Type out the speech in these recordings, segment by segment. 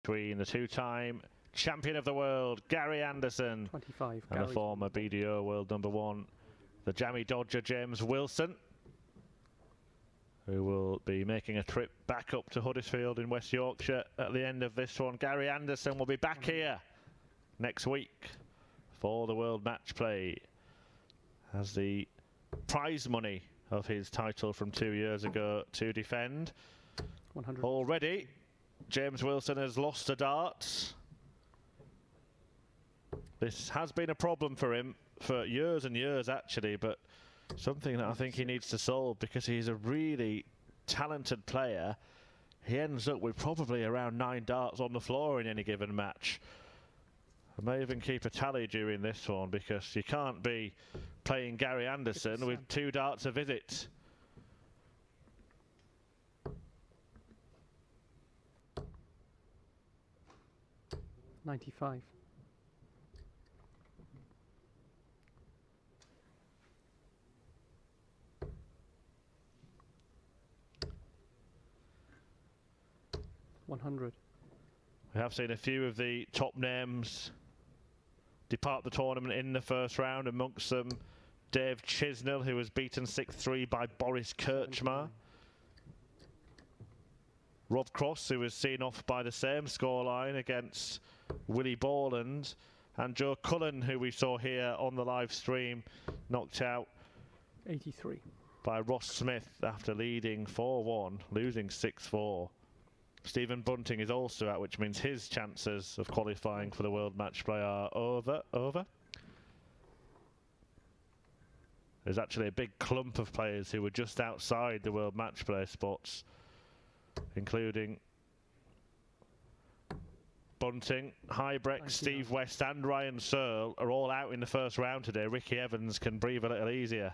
between the two-time champion of the world, Gary Anderson, 25, and the former BDO world #1, the jammy dodger, James Wilson, who will be making a trip back up to Huddersfield in West Yorkshire at the end of this one. Gary Anderson will be back here next week for the World Match Play as the prize money of his title from 2 years ago to defend. 100. Already, James Wilson has lost a dart. This has been a problem for him for years and years, actually, but something that I think he needs to solve because he's a really talented player. He ends up with probably around 9 darts on the floor in any given match. I may even keep a tally during this one because you can't be playing Gary Anderson with 2 darts a visit. $95. $100. We have seen a few of the top names depart the tournament in the first round, amongst them Dave Chisnell, who was beaten 6-3 by Boris Kirchmar. Rob Cross, who was seen off by the same scoreline against Willie Borland, and Joe Cullen, who we saw here on the live stream, knocked out 83 by Ross Smith after leading 4-1, losing 6-4. Stephen Bunting is also out, which means his chances of qualifying for the World Match Play are over. There's actually a big clump of players who were just outside the World Match Play spots, including Bunting, Huybrecht, Steve West and Ryan Searle are all out in the first round today. Ricky Evans can breathe a little easier.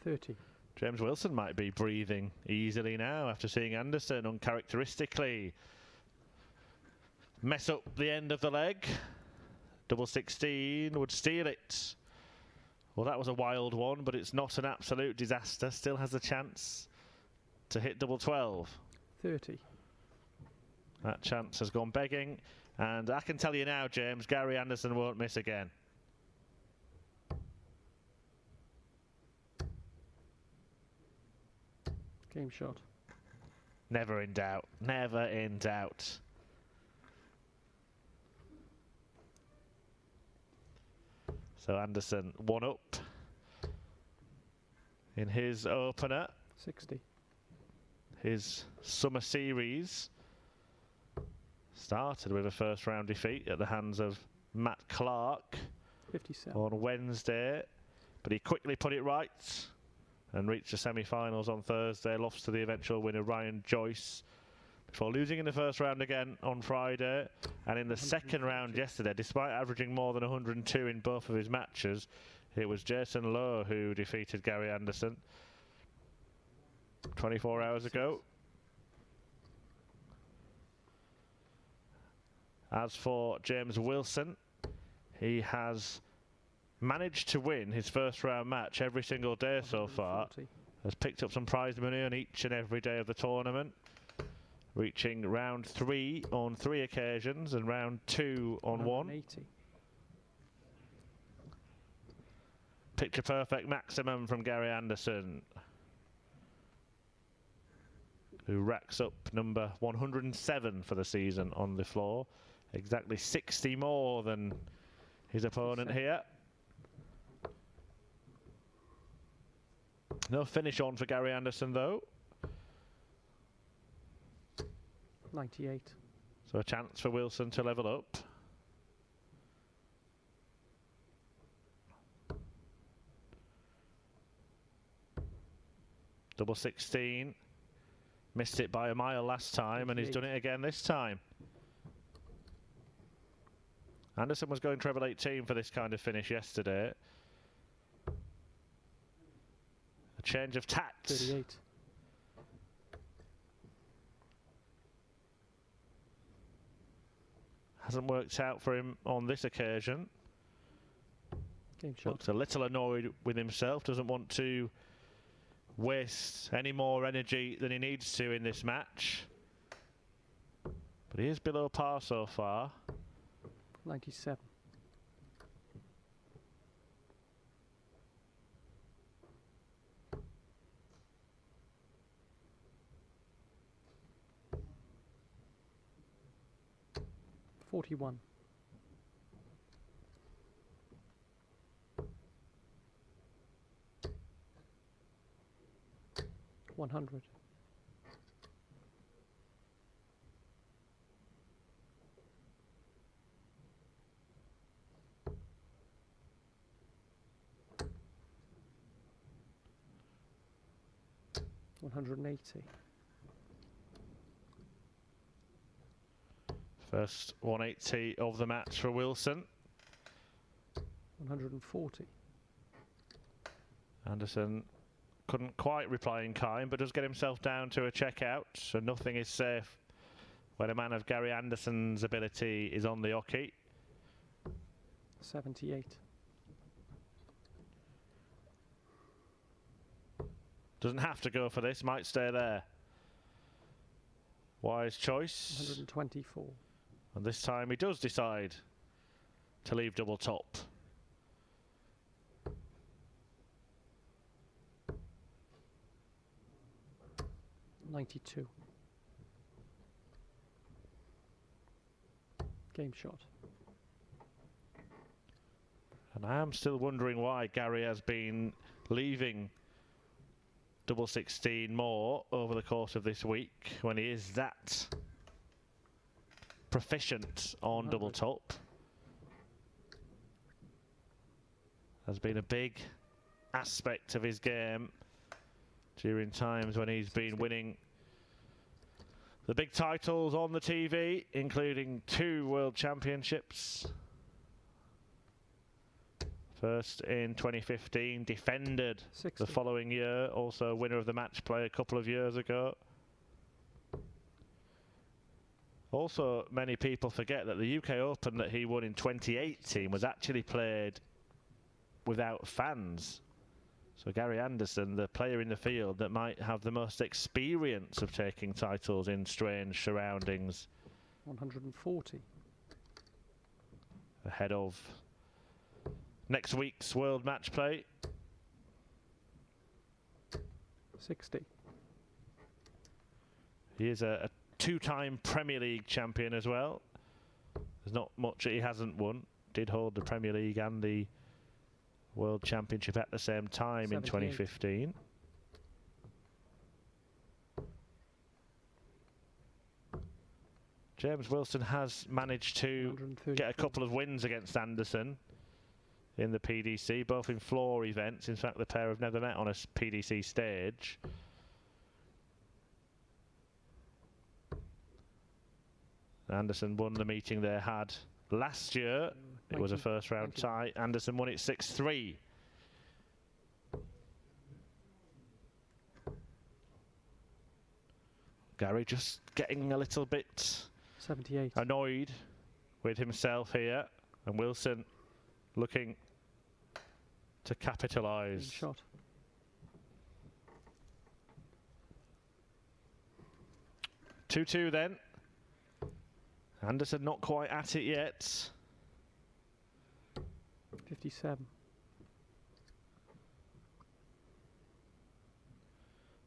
30. James Wilson might be breathing easily now after seeing Anderson uncharacteristically mess up the end of the leg. Double 16 would steal it. Well, that was a wild one, but it's not an absolute disaster. Still has a chance to hit double 12. 30. That chance has gone begging. And I can tell you now, James, Gary Anderson won't miss again. Game shot. Never in doubt. Never in doubt. So Anderson 1 up in his opener. 60. His summer series started with a first round defeat at the hands of Matt Clark 57. on Wednesday, but he quickly put it right and reached the semi-finals on Thursday, lost to the eventual winner Ryan Joyce before losing in the first round again on Friday, and in the second round yesterday, despite averaging more than 102 in both of his matches, it was Jason Lowe who defeated Gary Anderson 24 hours ago. As for James Wilson, he has managed to win his first round match every single day so far. Has picked up some prize money on each and every day of the tournament, reaching round 3 on 3 occasions and round 2 on 1. 80. Picture perfect maximum from Gary Anderson, who racks up number 107 for the season on the floor. Exactly 60 more than his opponent here. No finish on for Gary Anderson though. 98. So a chance for Wilson to level up. Double 16. Missed it by a mile last time, and he's done it again this time. Anderson was going treble 18 for this kind of finish yesterday. A change of tact. 38. Hasn't worked out for him on this occasion. Game shot. Looks a little annoyed with himself, doesn't want to waste any more energy than he needs to in this match. But he is below par so far. 97. $41. 100. $180. First 180 of the match for Wilson. 140. Anderson couldn't quite reply in kind, but does get himself down to a checkout, so nothing is safe when a man of Gary Anderson's ability is on the oche. 78. Doesn't have to go for this, might stay there. Wise choice. 124. And this time he does decide to leave double top. $92. Game shot. And I am still wondering why Gary has been leaving double 16 more over the course of this week when he is that proficient on 100. double top. Has been a big aspect of his game during times when he's been winning the big titles on the TV, including 2 World Championships. First in 2015, defended 60. the following year, also winner of the match play a couple of years ago. Also, many people forget that the UK Open that he won in 2018 was actually played without fans. So Gary Anderson, the player in the field that might have the most experience of taking titles in strange surroundings. 140. Ahead of next week's World Match Play. 60. He is a 2-time Premier League champion as well. There's not much that he hasn't won. Did hold the Premier League and the World Championship at the same time 78. in 2015. James Wilson has managed to get a couple of wins against Anderson in the PDC, both in floor events. In fact, the pair have never met on a PDC stage. Anderson won the meeting they had last year. It was a first round tie. Anderson won it 6-3. Gary just getting a little bit 78. annoyed with himself here, and Wilson looking to Game capitalise. shot. Two then. Anderson not quite at it yet. 57.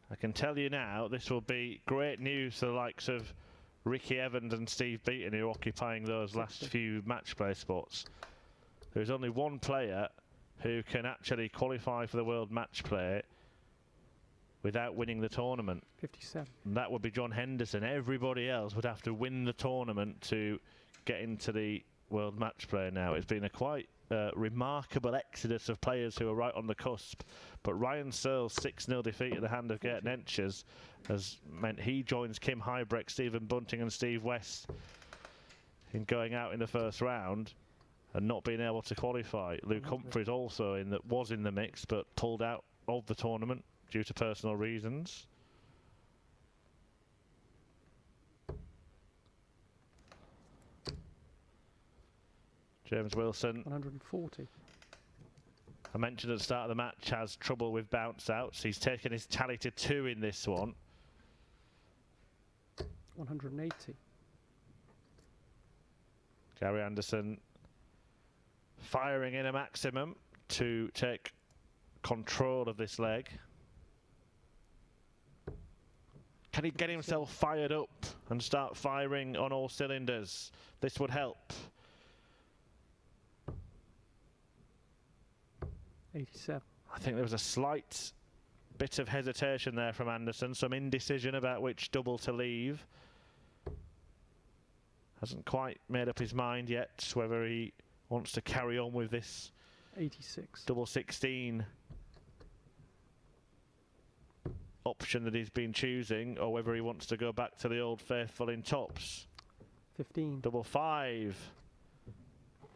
I can tell you now, this will be great news for the likes of Ricky Evans and Steve Beaton, who are occupying those last few match play spots. There's only one player who can actually qualify for the World Match Play without winning the tournament. 57. And that would be John Henderson. Everybody else would have to win the tournament to get into the World Match Play now. It's been a quite remarkable exodus of players who are right on the cusp. But Ryan Searle's 6-0 defeat at the hand of Gert Nenches has meant he joins Kim Huybrecht, Stephen Bunting and Steve West in going out in the first round and not being able to qualify. Luke Humphries also was in the mix but pulled out of the tournament due to personal reasons. James Wilson 140. I mentioned at the start of the match has trouble with bounce outs. He's taken his tally to 2 in this one. 180. Gary Anderson firing in a maximum to take control of this leg. Can he get himself fired up and start firing on all cylinders? This would help. 87. I think there was a slight bit of hesitation there from Anderson, some indecision about which double to leave. Hasn't quite made up his mind yet whether he wants to carry on with this 86. double 16 option that he's been choosing, or whether he wants to go back to the old faithful in tops. 15. Double 5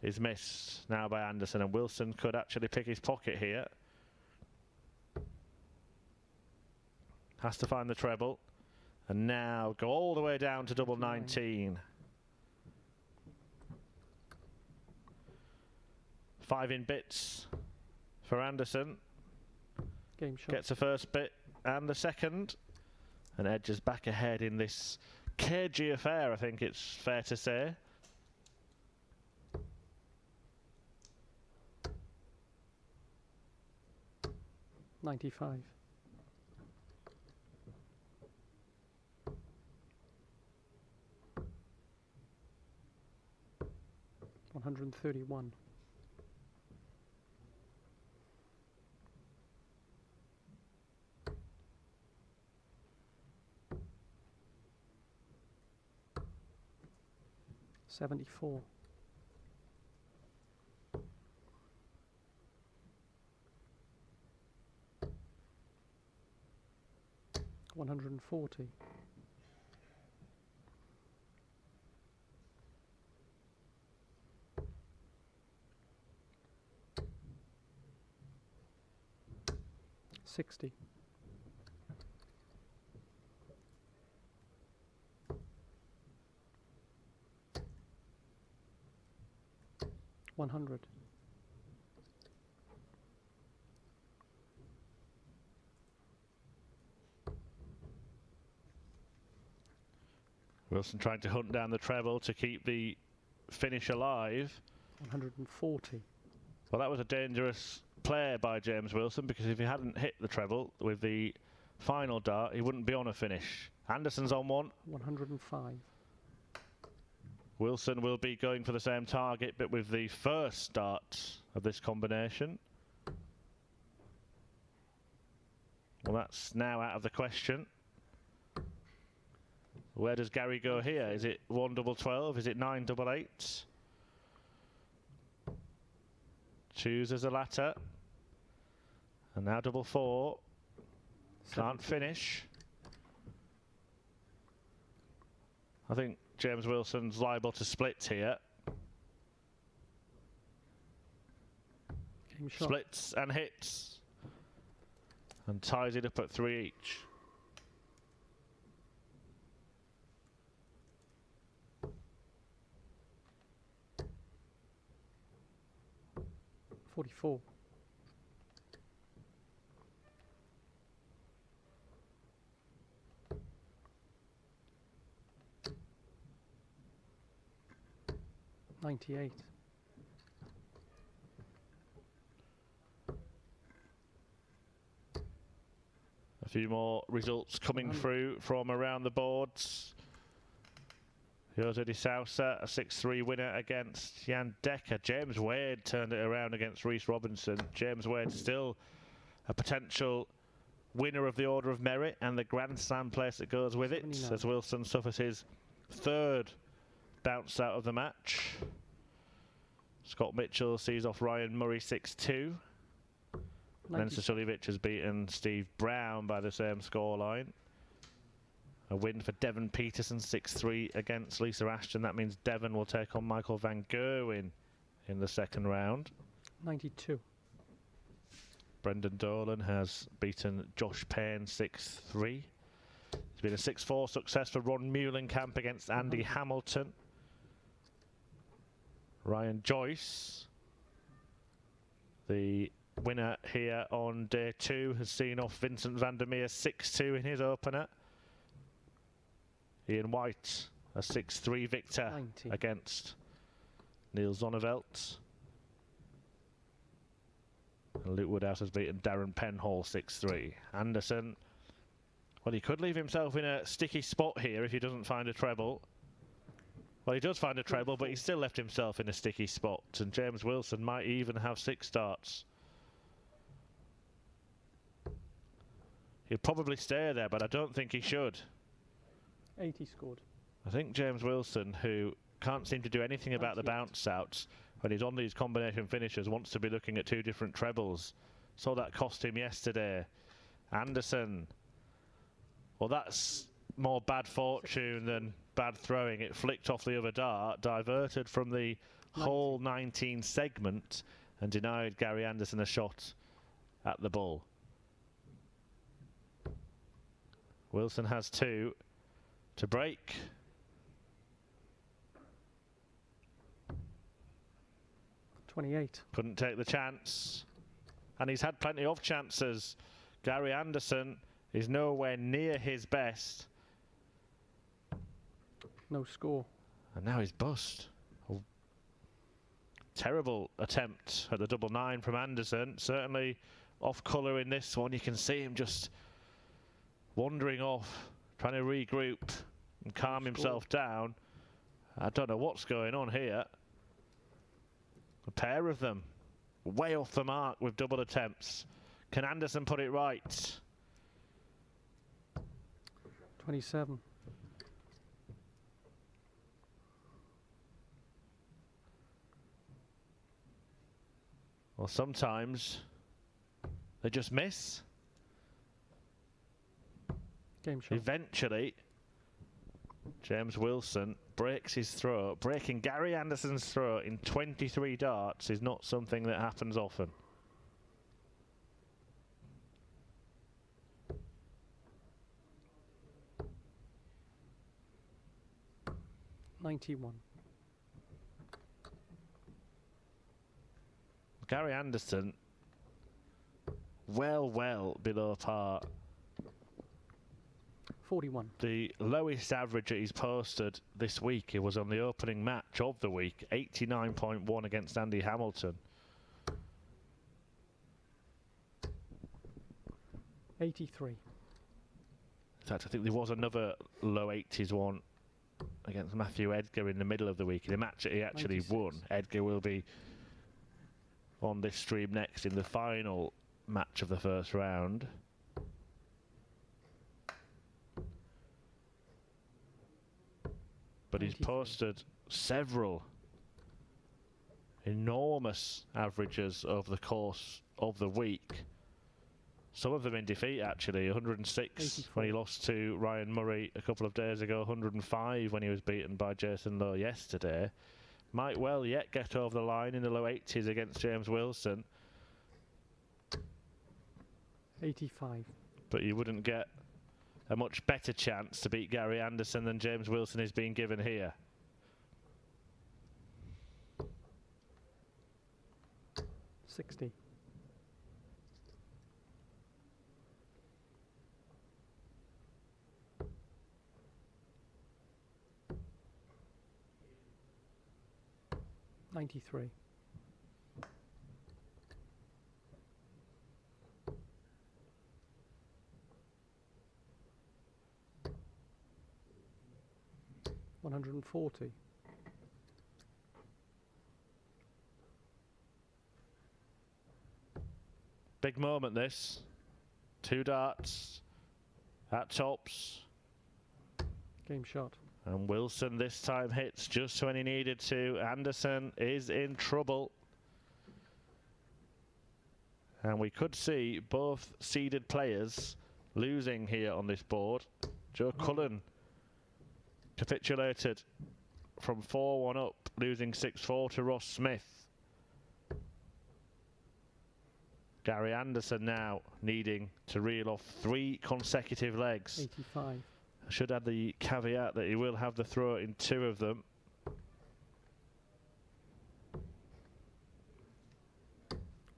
is missed now by Anderson, and Wilson could actually pick his pocket here. Has to find the treble, and now go all the way down to double 19. 5 in bits for Anderson. Game shot. Gets the first bit and the second, and edges back ahead in this cagey affair, I think it's fair to say. $95. $131. $74. $140. $60. $100. Wilson trying to hunt down the treble to keep the finish alive. 140. Well, that was a dangerous play by James Wilson, because if he hadn't hit the treble with the final dart, he wouldn't be on a finish. Anderson's on one. 105. Wilson will be going for the same target, but with the first start of this combination. Well, that's now out of the question. Where does Gary go here? Is it 1 double 12? Is it 9 double 8? Chooses the latter. And now double 4. Can't finish. I think James Wilson's liable to split here. Game shot. Splits and hits. And ties it up at 3 each. $44. $98. A few more results coming through from around the boards. Jose de Sousa, a 6-3 winner against Jan Decker. James Wade turned it around against Reece Robinson. James Wade still a potential winner of the Order of Merit and the Grand Slam place that goes with it, 79. as Wilson suffers his third bounce out of the match. Scott Mitchell sees off Ryan Murray 6-2. Nensa Suljovic has beaten Steve Brown by the same scoreline. A win for Devon Peterson, 6-3 against Lisa Ashton. That means Devon will take on Michael van Gerwen in the second round. 92. Brendan Dolan has beaten Josh Payne 6-3. It's been a 6-4 success for Ron Muhlenkamp against Andy Hamilton. Ryan Joyce, the winner here on day 2 has seen off Vincent van der Meer 6-2 in his opener. Ian White, a 6-3 victor 90. against Niels Zonneveld. And Luke Woodhouse has beaten Darren Penhall 6-3. Anderson, well, he could leave himself in a sticky spot here if he doesn't find a treble. Well, he does find a treble, but he's still left himself in a sticky spot. And James Wilson might even have 6 starts. He'll probably stay there, but I don't think he should. 80 scored. I think James Wilson, who can't seem to do anything about the 98. bounce outs when he's on these combination finishes, wants to be looking at 2 different trebles. Saw that cost him yesterday. Anderson. Well, that's more bad fortune than bad throwing. It flicked off the other dart, diverted from the whole 19 segment, and denied Gary Anderson a shot at the ball. Wilson has 2 to break. $28. Couldn't take the chance. And he's had plenty of chances. Gary Anderson is nowhere near his best. No score. And now he's bust. Oh. Terrible attempt at the double 9 from Anderson. Certainly off colour in this one. You can see him just wandering off, trying to regroup and calm himself down. I don't know what's going on here. A pair of them way off the mark with double attempts. Can Anderson put it right? 27. Well, sometimes they just miss. Game shot. Eventually, James Wilson breaks his throw. Breaking Gary Anderson's throw in 23 darts is not something that happens often. $91. Gary Anderson, well below par. 41. The lowest average that he's posted this week, it was on the opening match of the week, 89.1 against Andy Hamilton. 83. In fact, I think there was another low 80s one against Matthew Edgar in the middle of the week, in a match that he actually 96. won. Edgar will be on this stream next in the final match of the first round. But he's 93. posted several enormous averages over the course of the week. Some of them in defeat, actually. 106 84. when he lost to Ryan Murray a couple of days ago. 105 when he was beaten by Jason Lowe yesterday. Might well yet get over the line in the low 80s against James Wilson. 85. But you wouldn't get a much better chance to beat Gary Anderson than James Wilson is being given here. $60. $93. $140. Big moment this. 2 darts at tops. Game shot. And Wilson this time hits just when he needed to. Anderson is in trouble. And we could see both seeded players losing here on this board. Joe Cullen capitulated from 4-1 up, losing 6-4 to Ross Smith. Gary Anderson now needing to reel off 3 consecutive legs. 85. I should add the caveat that he will have the throw in 2 of them.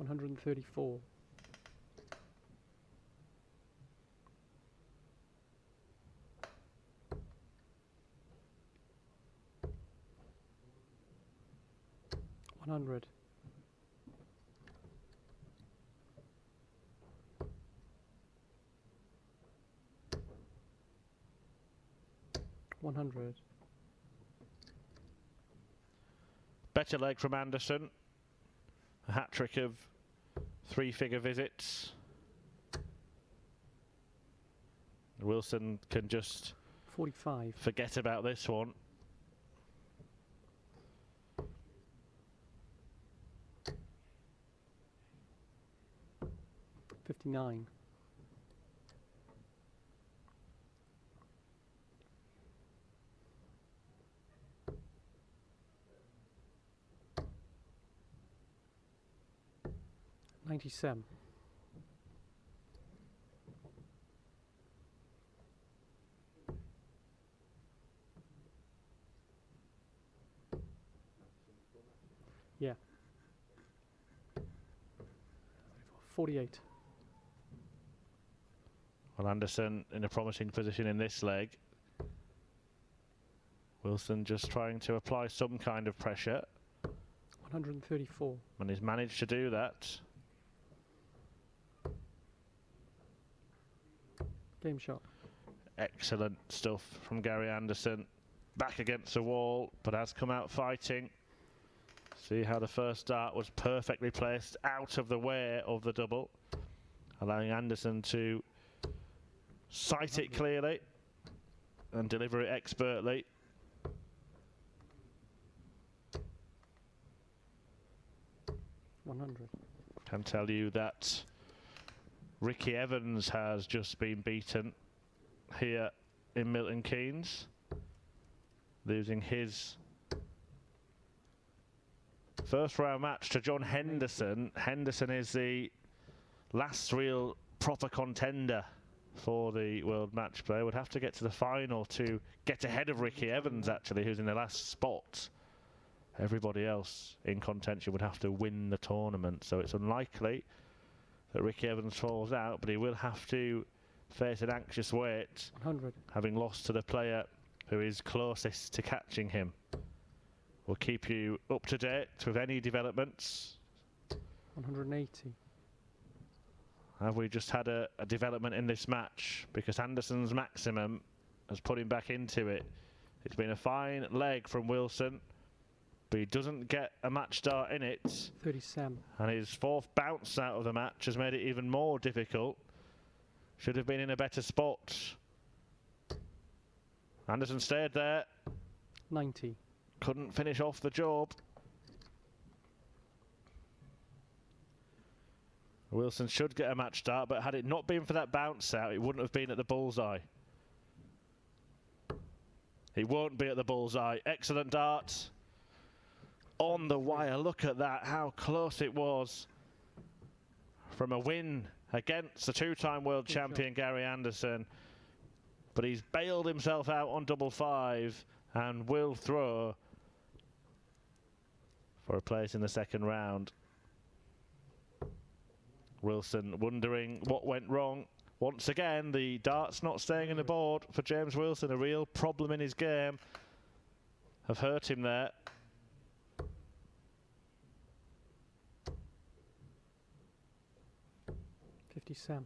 134. 100. 100. Better leg from Anderson. A hat-trick of three-figure visits. Wilson can just 45. forget about this one. $59. 97. Yeah. 48. Well, Anderson in a promising position in this leg. Wilson just trying to apply some kind of pressure. 134. And he's managed to do that. Game shot. Excellent stuff from Gary Anderson. Back against the wall, but has come out fighting. See how the first dart was perfectly placed out of the way of the double, allowing Anderson to sight it clearly and deliver it expertly. $100. Can tell you that Ricky Evans has just been beaten here in Milton Keynes, losing his first round match to John Henderson. Henderson is the last real proper contender for the World Match Play. Would have to get to the final to get ahead of Ricky Evans, actually, who's in the last spot. Everybody else in contention would have to win the tournament, so it's unlikely that Ricky Evans falls out, but he will have to face an anxious wait, 100. having lost to the player who is closest to catching him. We'll keep you up to date with any developments. 180. Have we just had a development in this match? Because Anderson's maximum has put him back into it. It's been a fine leg from Wilson, but he doesn't get a match start in it. 37. And his fourth bounce out of the match has made it even more difficult. Should have been in a better spot. Anderson stayed there. 90. Couldn't finish off the job. Wilson should get a match start, but had it not been for that bounce out, it wouldn't have been at the bullseye. He won't be at the bullseye. Excellent dart. On the wire. Look at that, how close it was from a win against the two-time world champion Gary Anderson. But he's bailed himself out on double five and will throw for a place in the second round. Wilson wondering what went wrong. Once again, the darts not staying in the board for James Wilson. A real problem in his game. Have hurt him there. $57.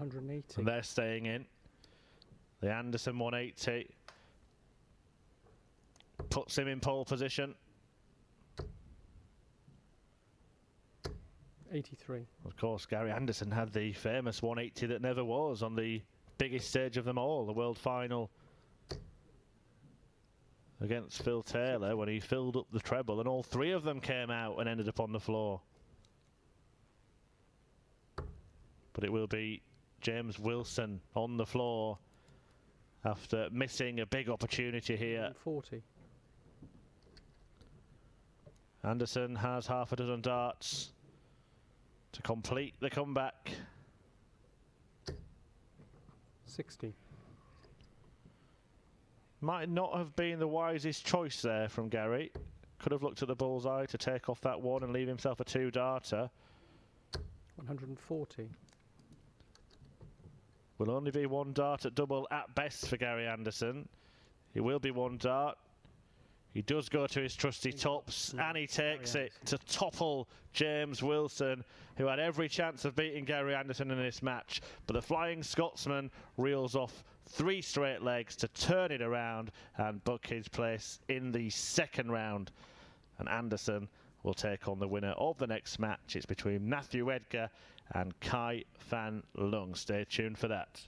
$180. And they're staying in. The Anderson 180 puts him in pole position. 83. Of course, Gary Anderson had the famous 180 that never was on the biggest stage of them all, the World Final against Phil Taylor, when he filled up the treble, and all three of them came out and ended up on the floor. But it will be James Wilson on the floor after missing a big opportunity here. 40. Anderson has half a dozen darts to complete the comeback. 60. Might not have been the wisest choice there from Gary. Could have looked at the bullseye to take off that one and leave himself a 2-darter. 140. Will only be 1 dart at double at best for Gary Anderson. It will be 1 dart. He does go to his trusty tops and he takes it to topple James Wilson, who had every chance of beating Gary Anderson in this match. But the Flying Scotsman reels off 3 straight legs to turn it around and book his place in the second round. And Anderson will take on the winner of the next match. It's between Matthew Edgar and Kai Van Lung. Stay tuned for that.